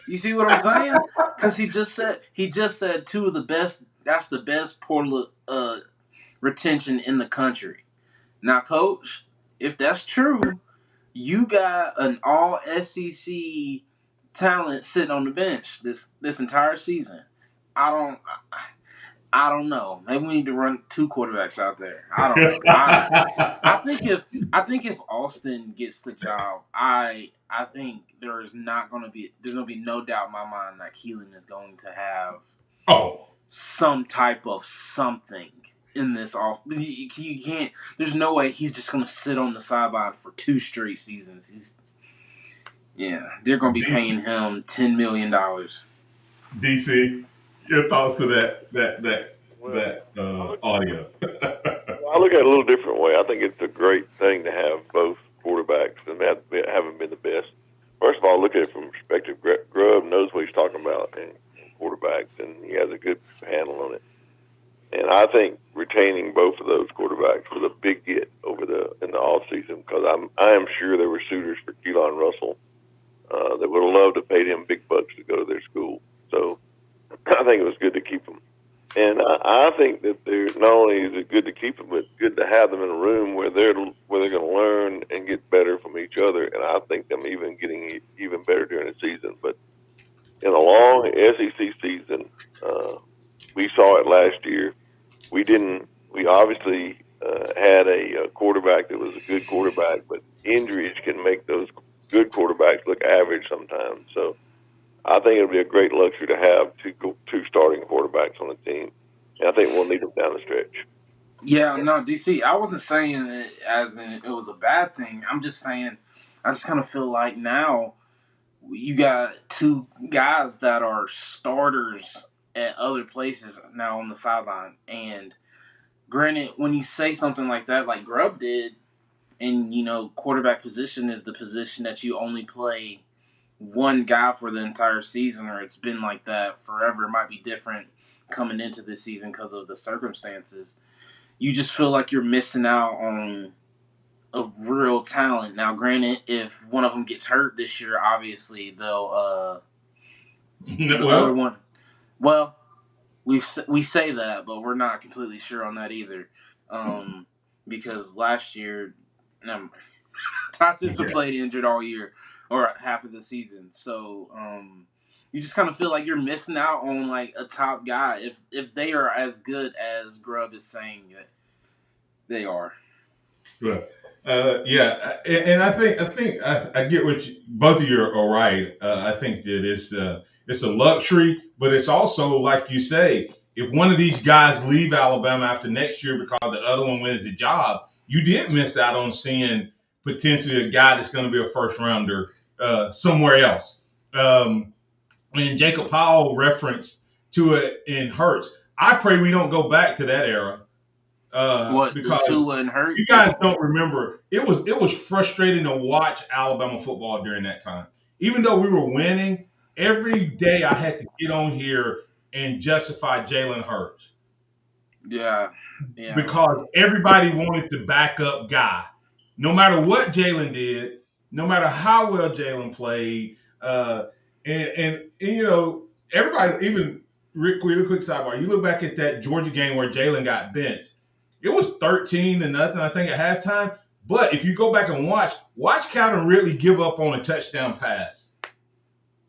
You see what I'm saying? Because he just said two of the best. That's the best portal retention in the country. Now, coach, if that's true, you got an all SEC talent sitting on the bench this entire season. I don't know. Maybe we need to run 2 quarterbacks out there. I don't know. I think if Austin gets the job, I think there's gonna be no doubt in my mind that Keelan is going to have some type of something in this off. You can't. There's no way he's just gonna sit on the sideline for 2 straight seasons. They're gonna be paying him $10 million. DC, your thoughts to that audio? I look at it a little different way. I think it's a great thing to have both quarterbacks, and that haven't been the best. First of all, look at it from perspective. Grubb knows what he's talking about in quarterbacks, and he has a good handle on it. And I think retaining both of those quarterbacks was a big get in the off season, because I am sure there were suitors for Keelan Russell that would have loved to pay him big bucks to go to their school. So I think it was good to keep him. And I think that not only is it good to keep them, but good to have them in a room where they're going to learn and get better from each other. And I think them even getting even better during the season. But in a long SEC season, we saw it last year. We obviously had a quarterback that was a good quarterback, but injuries can make those good quarterbacks look average sometimes. So I think it'll be a great luxury to have two starting quarterbacks on the team, and I think we'll need them down the stretch. Yeah, no, DC, I wasn't saying it as in it was a bad thing. I'm just saying I just kind of feel like now you got 2 guys that are starters at other places now on the sideline. And granted, when you say something like that, like Grubb did, and quarterback position is the position that you only play one guy for the entire season, or it's been like that forever. It might be different coming into this season because of the circumstances. You just feel like you're missing out on a real talent. Now, granted, if one of them gets hurt this year, obviously they'll the other one. Well, we say that, but we're not completely sure on that either, because last year Tyson's been played injured all year or half of the season. So you just kind of feel like you're missing out on like a top guy if they are as good as Grubb is saying that they are. Right. And I think I get what both of you are right. I think that it's a luxury, but it's also like you say, if one of these guys leave Alabama after next year because the other one wins the job, you did miss out on seeing potentially a guy that's going to be a first rounder somewhere else. And Jacob Powell referenced to it in Hurts. I pray we don't go back to that era. Because you guys don't remember, it was frustrating to watch Alabama football during that time. Even though we were winning, every day I had to get on here and justify Jalen Hurts. Yeah. Because everybody wanted the backup guy. No matter what Jalen did, no matter how well Jalen played, and everybody, even Rick, really quick sidebar, you look back at that Georgia game where Jalen got benched. It was 13-0, I think, at halftime. But if you go back and watch Calvin Ridley give up on a touchdown pass.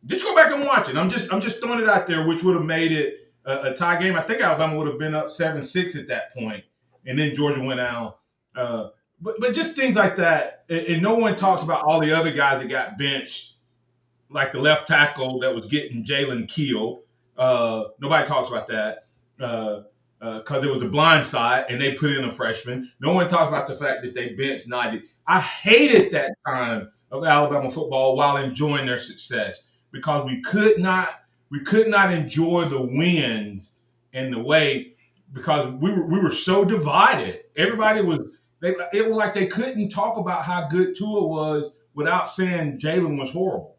Just go back and watch it. I'm just throwing it out there, which would have made it a tie game. I think Alabama would have been up 7-6 at that point, and then Georgia went out. But just things like that, and no one talks about all the other guys that got benched, like the left tackle that was getting Jalen killed. Nobody talks about that. Because it was a blind side and they put in a freshman. No one talks about the fact that they benched 90. I hated that time of Alabama football while enjoying their success, because we could not enjoy the wins in the way, because we were so divided. Everybody it was like they couldn't talk about how good Tua was without saying Jalen was horrible,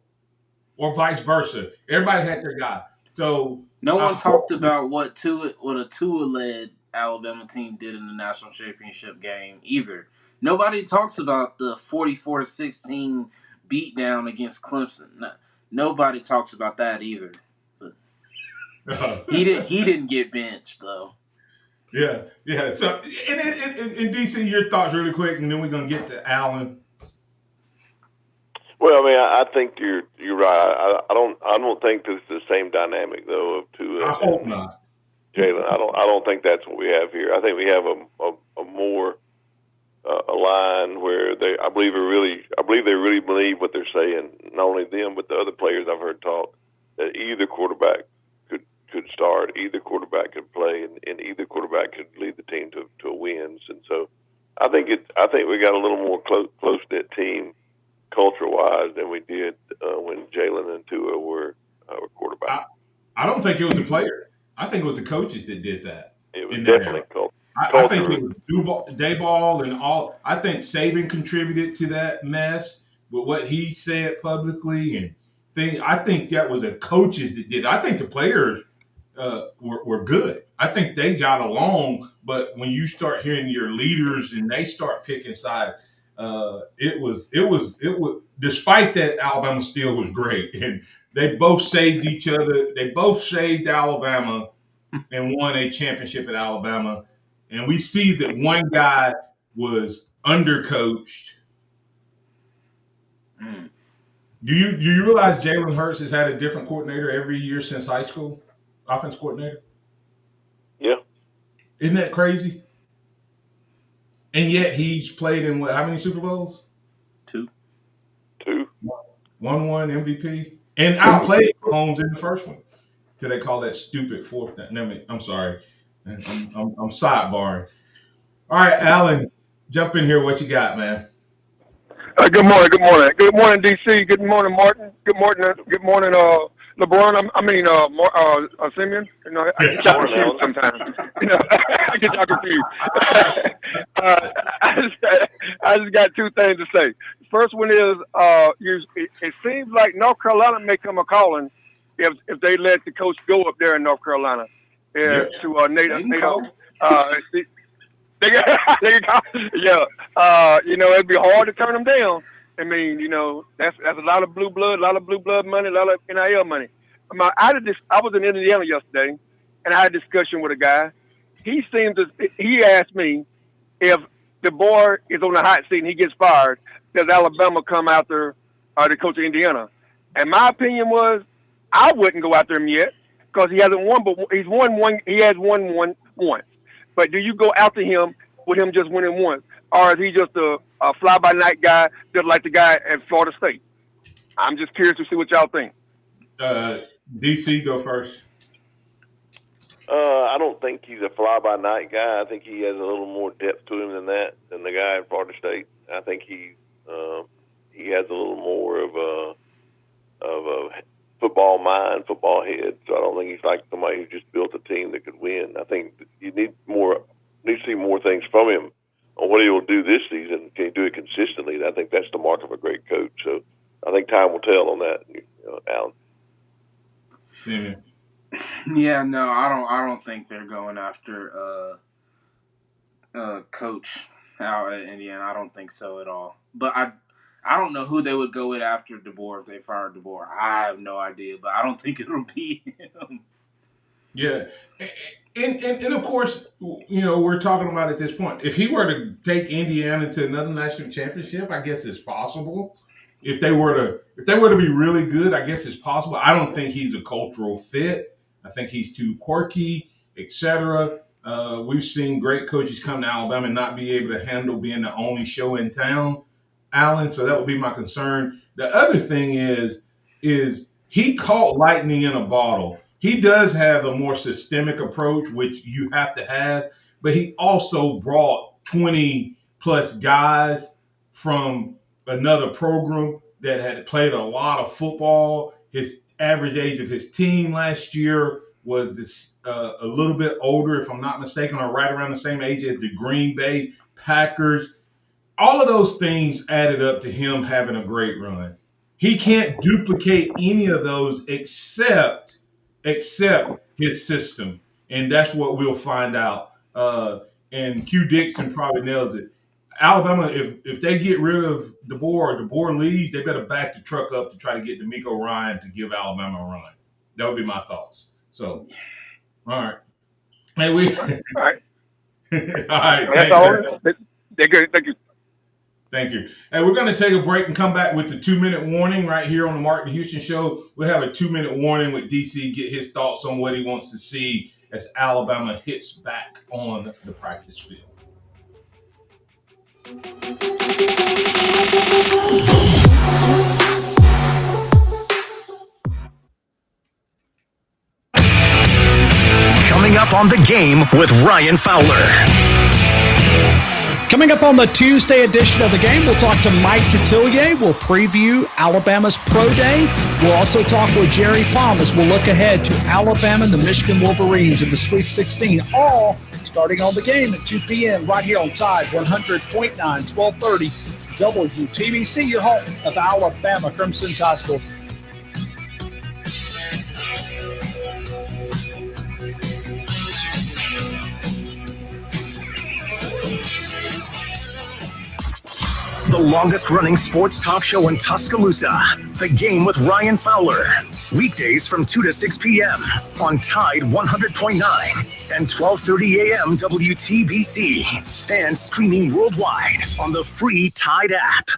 or vice versa. Everybody had their guy. So no one talked about what a Tua-led Alabama team did in the national championship game either. Nobody talks about the 44-16 beatdown against Clemson. Nobody talks about that either. But he didn't get benched though. Yeah. So in DC, your thoughts really quick, and then we're gonna get to Allen. Well, I mean, I think you're right. I don't think this is the same dynamic though of Tua. I hope not. Jalen. I don't think that's what we have here. I think we have a more a line where I believe they really believe what they're saying. Not only them, but the other players I've heard talk, that either quarterback could start, either quarterback could play, and either quarterback could lead the team to wins. And so, I think we got a little more close knit team culture wise than we did when Jalen and Tua were quarterbacks. I don't think it was the player. I think it was the coaches that did that. It was definitely culture. I think it was Dayball and all. I think Saban contributed to that mess with what he said publicly and thing. I think that was the coaches that did. I think the players were good. I think they got along. But when you start hearing your leaders and they start picking sides, it was. Despite that, Alabama still was great, and they both saved each other. They both saved Alabama and won a championship at Alabama. And we see that one guy was undercoached. Do you realize Jalen Hurts has had a different coordinator every year since high school? Offense coordinator? Yeah. Isn't that crazy? And yet he's played in how many Super Bowls? Two. 1 MVP. And outplayed Mahomes in the first one. Till they call that stupid fourth down. I'm sorry. I'm sidebarring. All right, Alan, jump in here. What you got, man? Good morning. DC. Good morning, Martin. Good morning, LeBron. Simeon. You know, I get y'all confused sometimes. I get y'all confused. I just got two things to say. First one is, it seems like North Carolina may come a calling if they let the coach go up there in North Carolina to NATO. It'd be hard to turn them down. I mean, that's a lot of blue blood money, a lot of NIL money. I was in Indiana yesterday, and I had a discussion with a guy. He asked me if the boy is on the hot seat and he gets fired, does Alabama come after the coach of Indiana? And my opinion was, I wouldn't go after him yet because he hasn't won, but he's won one. He has won one once. But do you go after him with him just winning once, or is he just a fly-by-night guy, just like the guy at Florida State? I'm just curious to see what y'all think. DC, go first. I don't think he's a fly-by-night guy. I think he has a little more depth to him than the guy at Florida State. I think he has a little more of a football mind, football head. So I don't think he's like somebody who just built a team that could win. I think you need to see more things from him on what he will do this season. Can he do it consistently? And I think that's the mark of a great coach. So I think time will tell on that, Alan. Simeon. Yeah, no, I don't think they're going after coach out at Indiana. I don't think so at all. But I don't know who they would go with after DeBoer if they fired DeBoer. I have no idea, but I don't think it'll be him. Yeah. And of course, we're talking about at this point, if he were to take Indiana to another national championship, I guess it's possible. If they were to be really good, I guess it's possible. I don't think he's a cultural fit. I think he's too quirky, etc. We've seen great coaches come to Alabama and not be able to handle being the only show in town, Allen. So that would be my concern. The other thing is he caught lightning in a bottle. He does have a more systemic approach, which you have to have, but he also brought 20 plus guys from another program that had played a lot of football. His average age of his team last year was a little bit older, if I'm not mistaken, or right around the same age as the Green Bay Packers. All of those things added up to him having a great run. He can't duplicate any of those except his system, and that's what we'll find out. And Q Dixon probably nails it. Alabama, if they get rid of DeBoer or DeBoer leaves, they better back the truck up to try to get DeMeco Ryan to give Alabama a run. That would be my thoughts. So, all right. Hey, all right. All right. That's all. They're good. Thank you. Thank you. Hey, we're going to take a break and come back with the 2-minute warning right here on the Martin Houston Show. We'll have a 2-minute warning with DC, get his thoughts on what he wants to see as Alabama hits back on the practice field. Coming up on The Game with Ryan Fowler. Coming up on the Tuesday edition of The Game, we'll talk to Mike Titillier. We'll preview Alabama's Pro Day. We'll also talk with Jerry Palm as we'll look ahead to Alabama and the Michigan Wolverines in the Sweet 16, all starting on The Game at 2 p.m. right here on Tide 100.9, 1230 WTBC, your home of Alabama Crimson Tide School. The longest-running sports talk show in Tuscaloosa. The Game with Ryan Fowler. Weekdays from 2 to 6 p.m. on Tide 100.9 and 12:30 a.m. WTBC. And streaming worldwide on the free Tide app.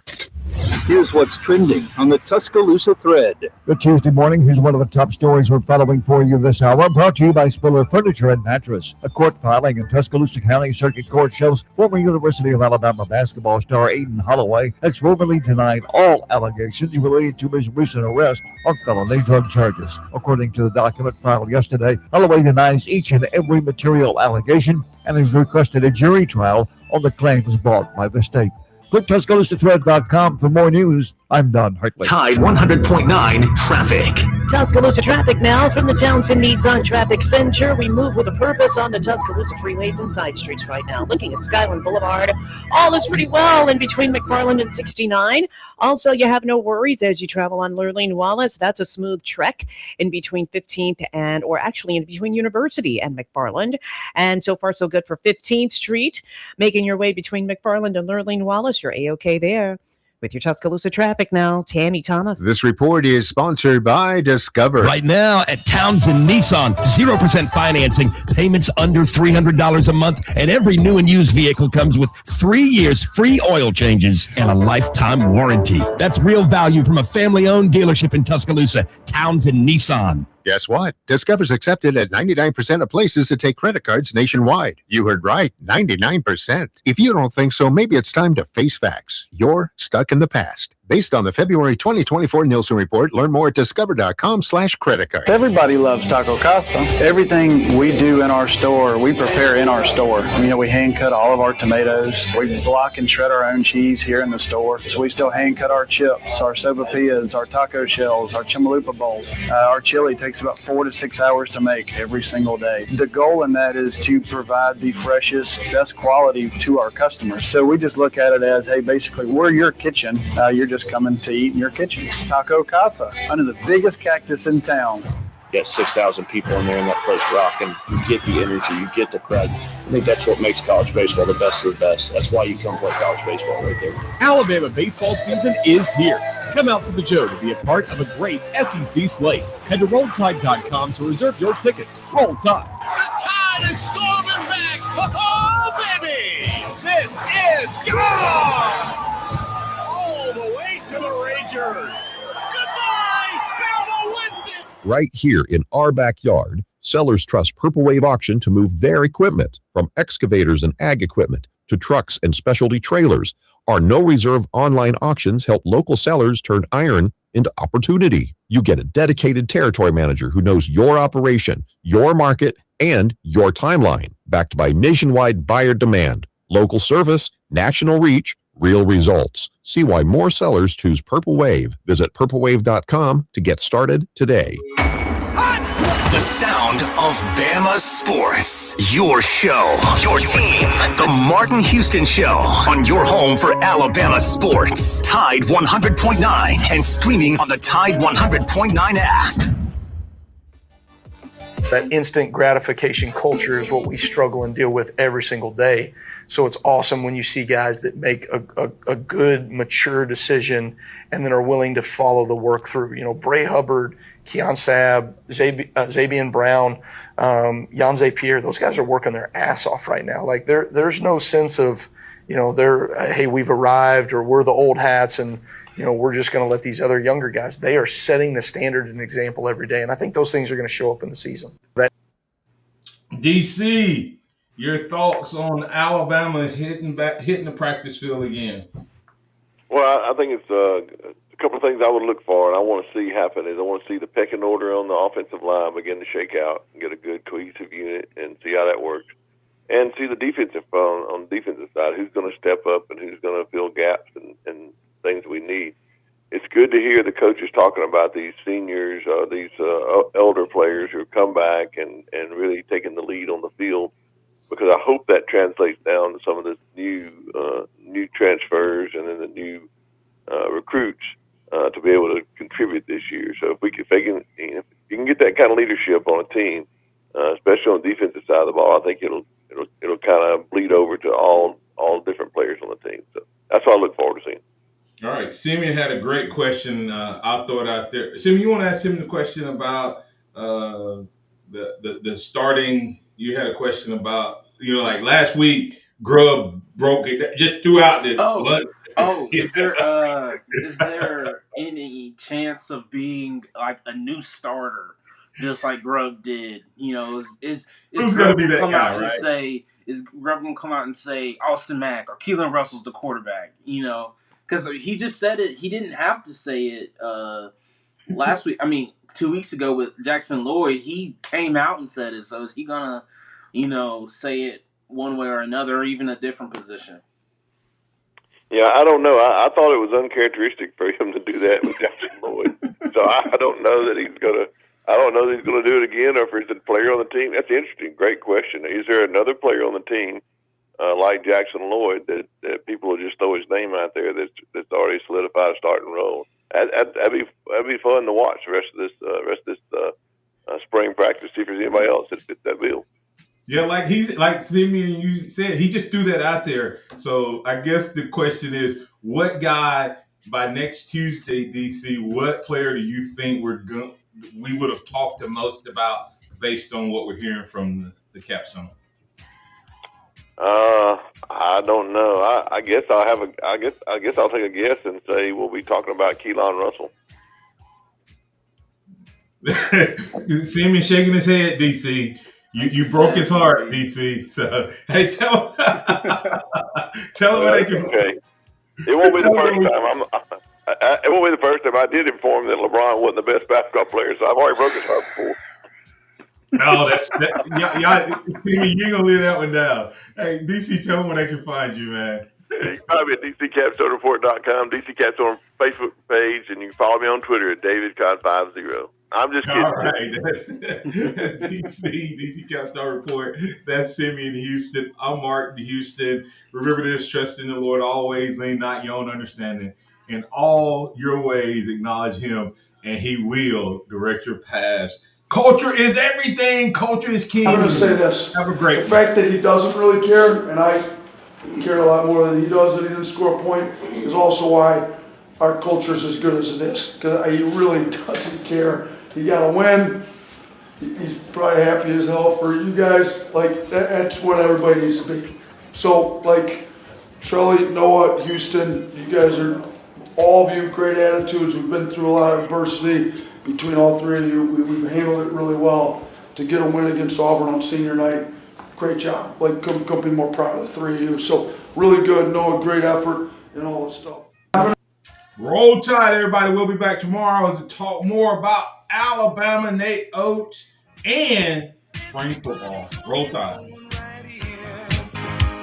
Here's what's trending on the Tuscaloosa thread. Good Tuesday morning. Here's one of the top stories we're following for you this hour, brought to you by Spiller Furniture and Mattress. A court filing in Tuscaloosa County Circuit Court shows former University of Alabama basketball star Aiden Holloway has formally denied all allegations related to his recent arrest on felony drug charges. According to the document filed yesterday, Holloway denies each and every material allegation and has requested a jury trial on the claims brought by the state. Click TuscaloosaThread.com for more news. I'm Don Hartley. Tide 100.9 Traffic. Tuscaloosa traffic now from the Townsend Nissan Traffic Center. We move with a purpose on the Tuscaloosa freeways and side streets right now. Looking at Skyland Boulevard, all is pretty well in between McFarland and 69. Also, you have no worries as you travel on Lurleen Wallace. That's a smooth trek in between 15th and, or actually in between University and McFarland. And so far, so good for 15th Street. Making your way between McFarland and Lurleen Wallace, you're A-OK there. With your Tuscaloosa traffic now, Tammy Thomas. This report is sponsored by Discover. Right now at Townsend Nissan, 0% financing, payments under $300 a month, and every new and used vehicle comes with 3 years free oil changes and a lifetime warranty. That's real value from a family-owned dealership in Tuscaloosa, Townsend Nissan. Guess what? Discover's accepted at 99% of places that take credit cards nationwide. You heard right, 99%. If you don't think so, maybe it's time to face facts. You're stuck in the past. Based on the February 2024 Nielsen report, learn more at discover.com/credit card. Everybody loves Taco Casa. Everything we do in our store, we prepare in our store. We hand cut all of our tomatoes. We block and shred our own cheese here in the store. So we still hand cut our chips, our sopapillas, our taco shells, our chimalupa bowls. Our chili takes about 4 to 6 hours to make every single day. The goal in that is to provide the freshest, best quality to our customers. So we just look at it as, hey, basically, we're your kitchen. You're just coming to eat in your kitchen. Taco Casa, under the biggest cactus in town. You got 6,000 people in there in that place rocking. You get the energy, you get the crowd. I think that's what makes college baseball the best of the best. That's why you come play college baseball right there. Alabama baseball season is here. Come out to the Joe to be a part of a great SEC slate. Head to RollTide.com to reserve your tickets. Roll Tide. The Tide is storming back. Oh, baby! This is gone! All the way to the Rangers. Goodbye, Bama wins it. Right here in our backyard, sellers trust Purple Wave Auction to move their equipment, from excavators and ag equipment to trucks and specialty trailers. Our no-reserve online auctions help local sellers turn iron into opportunity. You get a dedicated territory manager who knows your operation, your market, and your timeline, backed by nationwide buyer demand, local service, national reach, real results. See why more sellers choose Purple Wave. Visit purplewave.com to get started today. The sound of Bama sports. Your show, your team. The Martin Houston Show on your home for Alabama sports. Tide 100.9 and streaming on the Tide 100.9 app. That instant gratification culture is what we struggle and deal with every single day. So it's awesome when you see guys that make a good, mature decision and then are willing to follow the work through. Bray Hubbard, Keon Sabb, Xavier Brown, Yanze Pierre, those guys are working their ass off right now. Like there's no sense of, hey, we've arrived, or we're the old hats and, we're just going to let these other younger guys. They are setting the standard and example every day. And I think those things are going to show up in the season. DC, your thoughts on Alabama hitting the practice field again? Well, I think it's a couple of things I would look for, and I want to see happen. Is I want to see the pecking order on the offensive line begin to shake out and get a good cohesive unit, and see how that works, and see the defensive on the defensive side, who's going to step up and who's going to fill gaps and things we need. It's good to hear the coaches talking about these seniors, these elder players who have come back and really taking the lead on the field, because I hope that translates down to some of the new transfers and then the new recruits to be able to contribute this year. So if you can get that kind of leadership on a team, especially on the defensive side of the ball, I think it'll kind of bleed over to all different players on the team. So that's what I look forward to seeing. All right, Simeon had a great question. I'll throw it out there. Simeon, you want to ask him the question about the starting? You had a question about, like last week, Grubb broke it, just threw out the. Is there any chance of being like a new starter, just like Grubb did? Is who's going to be that come guy, out right? And say, is Grubb going to come out and say Austin Mack or Keelan Russell's the quarterback? Because he just said it. He didn't have to say it last week. 2 weeks ago with Jackson Lloyd, he came out and said it. So is he gonna, say it one way or another, or even a different position? Yeah, I don't know. I thought it was uncharacteristic for him to do that with Jackson Lloyd. So I don't know that he's gonna. I don't know that he's gonna do it again, or if he's a player on the team. That's interesting. Great question. Is there another player on the team like Jackson Lloyd that people will just throw his name out there that's already solidified a starting role? That'd be fun to watch the rest of this spring practice. See if there's anybody else that fits that bill. Yeah, like Simeon, you said, he just threw that out there. So I guess the question is, what guy by next Tuesday, DC? What player do you think we would have talked the most about based on what we're hearing from the capstone? I don't know. I guess I'll take a guess and say we'll be talking about Keelan Russell. Simeon shaking his head, DC. You broke his heart, DC. So hey, tell him what they can. Okay. It won't be the first time. It won't be the first time. I did inform him that LeBron wasn't the best basketball player, so I've already broke his heart before. No, y'all, Simeon, you ain't gonna leave that one down. Hey, DC, tell them where they can find you, man. You can find me at DCCapstoneReport.com, DC Capstone Facebook page, and you can follow me on Twitter at DavidCon50. I'm just kidding. All right, that's DC Capstone Report. That's Simeon Houston. I'm Martin Houston. Remember this: trust in the Lord always, lean not your own understanding. In all your ways, acknowledge Him, and He will direct your paths. Culture is everything. Culture is king. I'm going to say this. Have a great The fact that he doesn't really care, and I care a lot more than he does, that he didn't score a point, is also why our culture is as good as it is. Because he really doesn't care. He got to win. He's probably happy as hell for you guys. Like, that's what everybody needs to be. So, like, Charlie, Noah, Houston, you guys are, all of you, great attitudes. We've been through a lot of adversity between all three of you. We've handled it really well. To get a win against Auburn on senior night, great job. Like, couldn't be more proud of the three of you. So, really good. Noah, great effort and all this stuff. Roll Tide, everybody. We'll be back tomorrow to talk more about Alabama, Nate Oates, and spring football. Roll Tide.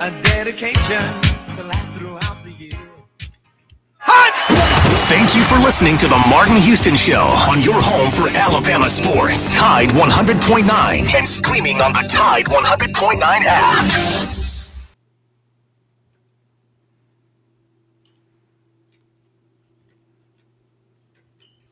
A dedication to last throughout the year. Thank you for listening to the Martin Houston Show on your home for Alabama sports. Tide 100.9 and streaming on the Tide 100.9 app.